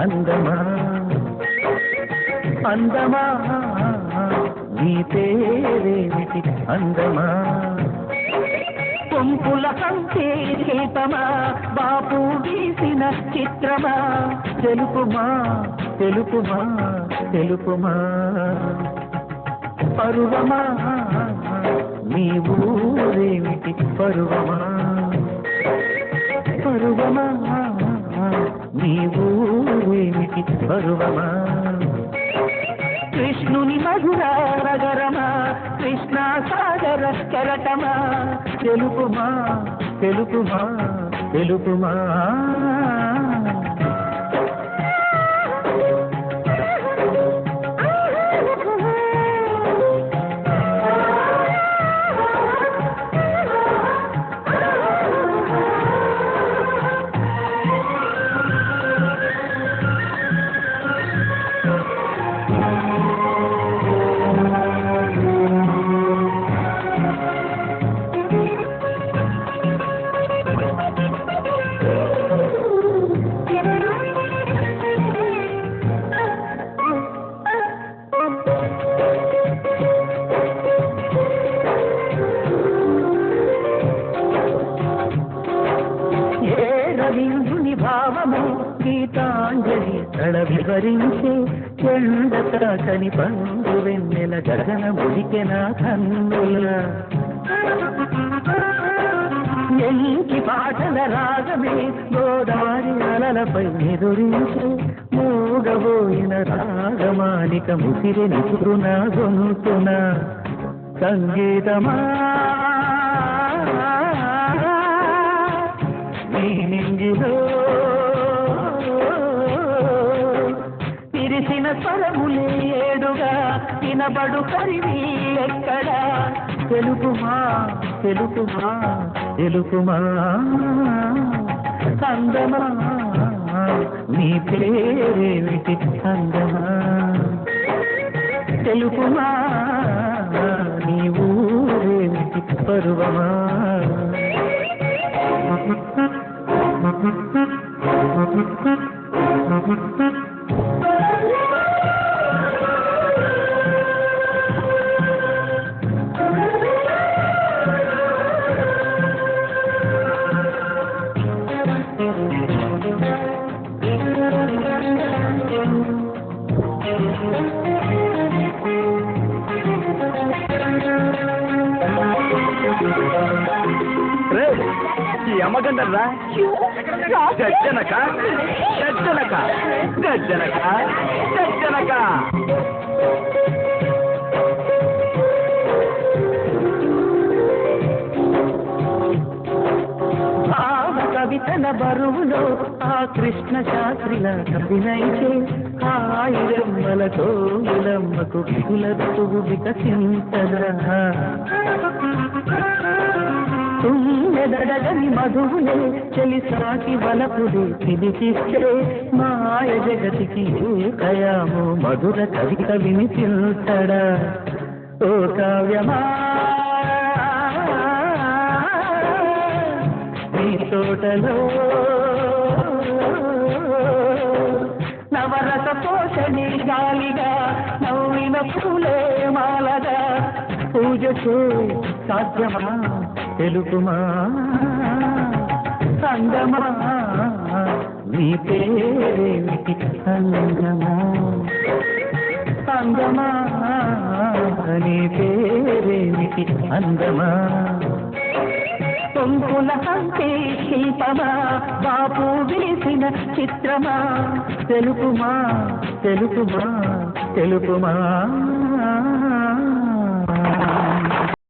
అందమా అందమా నీ పేరేమిటి అందమా కొంపుల కంటే శిల్పమా బాపు గీసిన చిత్రమా తెలుపుమా తెలుపుమా తెలుపుమా పరువమా నీ ఊరేమిటి పరువమా పరువమా నీ ఊరేమిటి పరువమా కృష్ణుని మధుర రగరమా కృష్ణా సాగర కెరటమా తెలుపుమా తెలుపుమా తెలుపుమా రవీంద్రుని భావము గీతాంజలి తడ వివరించే చెండతాకని పండు వెన్నెల గగన ముడికెన కన్నుల ఎల్కి పాటల రాగమే గోదావరి అలలపై ఎదురించే మూగబోయిన రాగమానిక ముసిరి నిపురున గొంతున సంగీతమా నింగిలో తిరిసిన స్వరములే ఏడుగా వినబడు కరివి ఎక్కడా తెలుపుమా తెలుపుమా తెలుపుమా అందమా నీ పేరేమిటి అందమా తెలుపుమా నీ ఊరేమిటి పరువమా అమ్మగండరా గజ్జనక గజ్జనక గజ్జనక గజ్జనక కవితల బరువులో ఆ కృష్ణ శాస్త్రిల కవినైతే ఆయిరమ్మలతో ఇలమ్మకు కులతో వికసించదరా తుమ్మెదడగని మధువులే చెలి సాకి వలపుడే పిలిపిస్తే మాయ జగతికి కయాము మధుర కవిత వినిపించడా ఓ కావ్యమా నీ తోటలో నవరస పోషణి గాలిగా నవ్విన పూలే మాలగా పూజ చే సాధ్యమా తెలుపుమా అందమా నీ పేరేమిటి అందమా అందమా నీ పేరేమిటి అందమా కొంకుల కంటే శిల్పమా బాపు వేసిన చిత్రమా తెలుపుమా తెలుపుమా తెలుపుమా